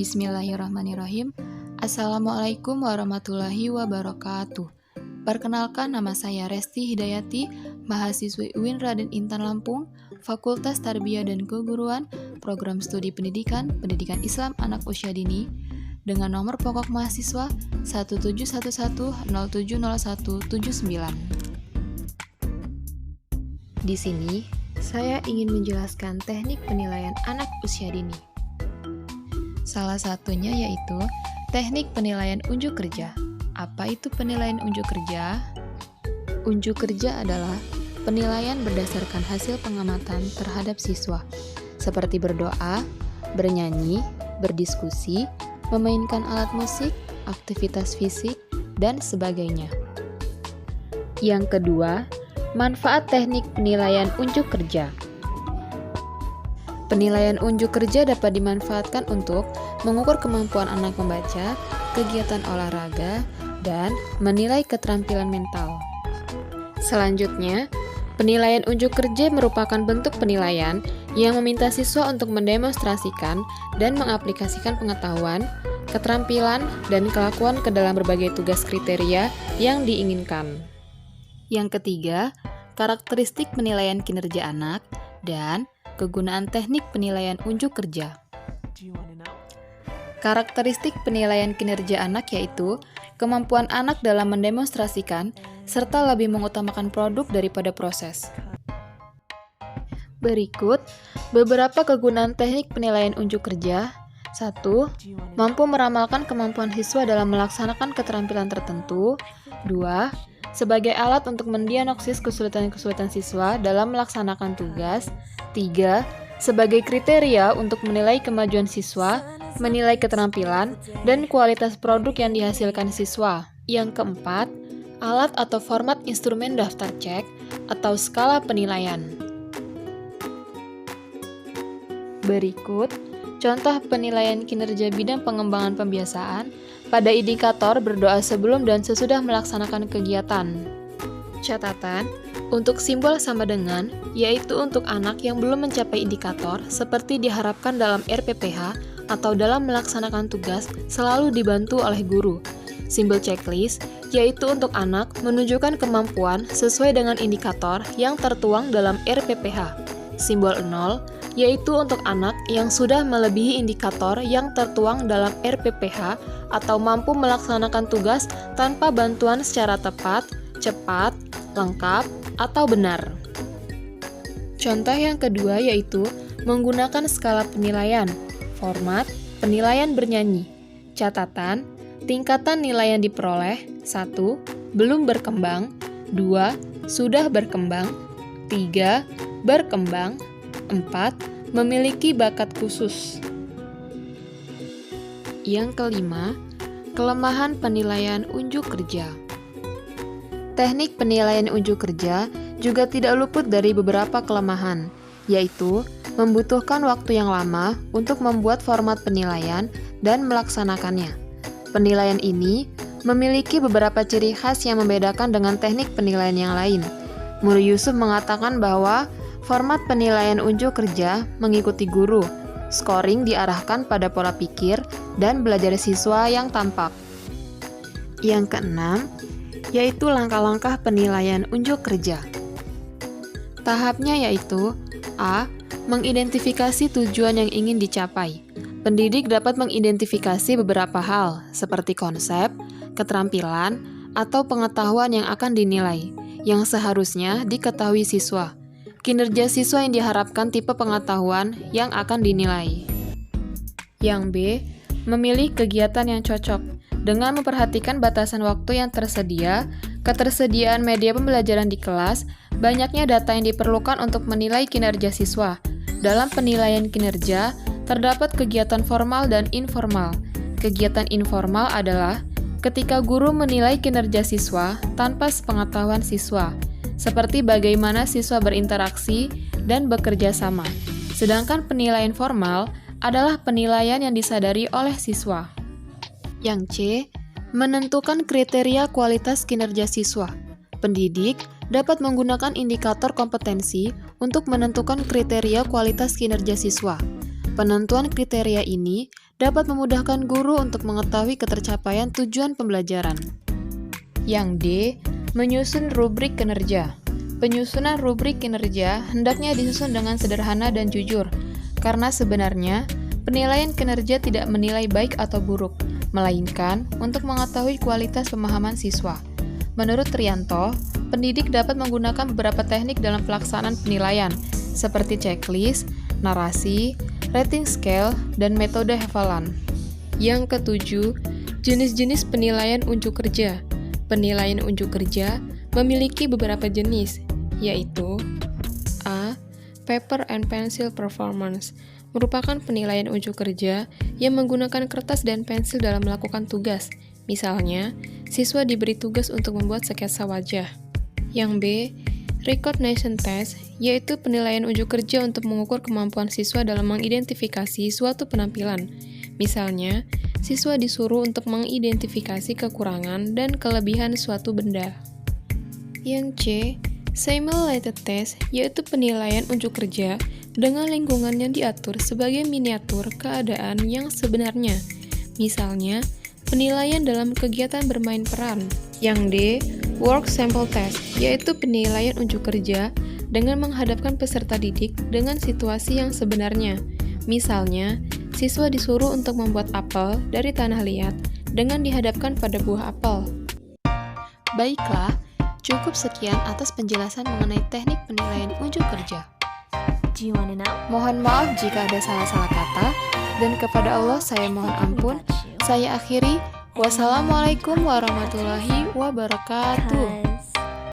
Bismillahirrahmanirrahim. Assalamualaikum warahmatullahi wabarakatuh. Perkenalkan, nama saya Resti Hidayati, mahasiswi UIN Raden Intan Lampung, Fakultas Tarbiyah dan Keguruan, Program Studi Pendidikan Islam Anak Usia Dini, dengan nomor pokok mahasiswa 1711070179. Di sini, saya ingin menjelaskan teknik penilaian anak usia dini. Salah satunya yaitu teknik penilaian unjuk kerja. Apa itu penilaian unjuk kerja? Unjuk kerja adalah penilaian berdasarkan hasil pengamatan terhadap siswa, seperti berdoa, bernyanyi, berdiskusi, memainkan alat musik, aktivitas fisik, dan sebagainya. Yang kedua, manfaat teknik penilaian unjuk kerja. Penilaian unjuk kerja dapat dimanfaatkan untuk mengukur kemampuan anak membaca, kegiatan olahraga, dan menilai keterampilan mental. Selanjutnya, penilaian unjuk kerja merupakan bentuk penilaian yang meminta siswa untuk mendemonstrasikan dan mengaplikasikan pengetahuan, keterampilan, dan kelakuan ke dalam berbagai tugas kriteria yang diinginkan. Yang ketiga, karakteristik penilaian kinerja anak dan kegunaan teknik penilaian unjuk kerja. Karakteristik penilaian kinerja anak yaitu kemampuan anak dalam mendemonstrasikan serta lebih mengutamakan produk daripada proses. Berikut beberapa kegunaan teknik penilaian unjuk kerja. 1. Mampu meramalkan kemampuan siswa dalam melaksanakan keterampilan tertentu. 2. Sebagai alat untuk mendiagnosis kesulitan-kesulitan siswa dalam melaksanakan tugas. 3. Sebagai kriteria untuk menilai kemajuan siswa, menilai keterampilan, dan kualitas produk yang dihasilkan siswa. Yang keempat, alat atau format instrumen daftar cek atau skala penilaian. Berikut contoh penilaian kinerja bidang pengembangan pembiasaan pada indikator berdoa sebelum dan sesudah melaksanakan kegiatan. Catatan, untuk simbol sama dengan, yaitu untuk anak yang belum mencapai indikator seperti diharapkan dalam RPPH atau dalam melaksanakan tugas selalu dibantu oleh guru. Simbol checklist, yaitu untuk anak menunjukkan kemampuan sesuai dengan indikator yang tertuang dalam RPPH. Simbol 0, yaitu untuk anak yang sudah melebihi indikator yang tertuang dalam RPPH atau mampu melaksanakan tugas tanpa bantuan secara tepat, cepat, lengkap, atau benar. Contoh yang kedua yaitu menggunakan skala penilaian. Format penilaian bernyanyi. Catatan, tingkatan nilai yang diperoleh 1. Belum berkembang, 2. Sudah berkembang, 3. Berkembang, 4. Memiliki bakat khusus. Yang kelima, kelemahan penilaian unjuk kerja. Teknik penilaian unjuk kerja juga tidak luput dari beberapa kelemahan, yaitu membutuhkan waktu yang lama untuk membuat format penilaian dan melaksanakannya. Penilaian ini memiliki beberapa ciri khas yang membedakan dengan teknik penilaian yang lain. Muri Yusuf mengatakan bahwa format penilaian unjuk kerja mengikuti guru, scoring diarahkan pada pola pikir dan belajar siswa yang tampak. Yang keenam, yaitu langkah-langkah penilaian unjuk kerja. Tahapnya yaitu A. Mengidentifikasi tujuan yang ingin dicapai. Pendidik dapat mengidentifikasi beberapa hal, seperti konsep, keterampilan, atau pengetahuan yang akan dinilai, yang seharusnya diketahui siswa. Kinerja siswa yang diharapkan tipe pengetahuan yang akan dinilai. Yang B. Memilih kegiatan yang cocok. Dengan memperhatikan batasan waktu yang tersedia, ketersediaan media pembelajaran di kelas, banyaknya data yang diperlukan untuk menilai kinerja siswa. Dalam penilaian kinerja, terdapat kegiatan formal dan informal. Kegiatan informal adalah ketika guru menilai kinerja siswa tanpa sepengetahuan siswa, seperti bagaimana siswa berinteraksi dan bekerja sama. Sedangkan penilaian formal adalah penilaian yang disadari oleh siswa. Yang C. Menentukan kriteria kualitas kinerja siswa. Pendidik dapat menggunakan indikator kompetensi untuk menentukan kriteria kualitas kinerja siswa. Penentuan kriteria ini dapat memudahkan guru untuk mengetahui ketercapaian tujuan pembelajaran. Yang D. Menyusun rubrik kinerja. Penyusunan rubrik kinerja hendaknya disusun dengan sederhana dan jujur, karena sebenarnya penilaian kinerja tidak menilai baik atau buruk, melainkan untuk mengetahui kualitas pemahaman siswa. Menurut Trianto, pendidik dapat menggunakan beberapa teknik dalam pelaksanaan penilaian, seperti checklist, narasi, rating scale, dan metode hafalan. Yang ketujuh, jenis-jenis penilaian unjuk kerja. Penilaian unjuk kerja memiliki beberapa jenis, yaitu A. Paper and Pencil Performance, merupakan penilaian unjuk kerja yang menggunakan kertas dan pensil dalam melakukan tugas. Misalnya, siswa diberi tugas untuk membuat sketsa wajah. Yang B. Recognition Test, yaitu penilaian unjuk kerja untuk mengukur kemampuan siswa dalam mengidentifikasi suatu penampilan. Misalnya, siswa disuruh untuk mengidentifikasi kekurangan dan kelebihan suatu benda. Yang C. Simulated Test, yaitu penilaian unjuk kerja dengan lingkungan yang diatur sebagai miniatur keadaan yang sebenarnya. Misalnya, penilaian dalam kegiatan bermain peran. Yang D. Work Sample Test, yaitu penilaian unjuk kerja dengan menghadapkan peserta didik dengan situasi yang sebenarnya. Misalnya, siswa disuruh untuk membuat apel dari tanah liat dengan dihadapkan pada buah apel. Baiklah, cukup sekian atas penjelasan mengenai teknik penilaian unjuk kerja. Mohon maaf jika ada salah-salah kata, dan kepada Allah saya mohon ampun. Saya akhiri. Wassalamualaikum warahmatullahi wabarakatuh.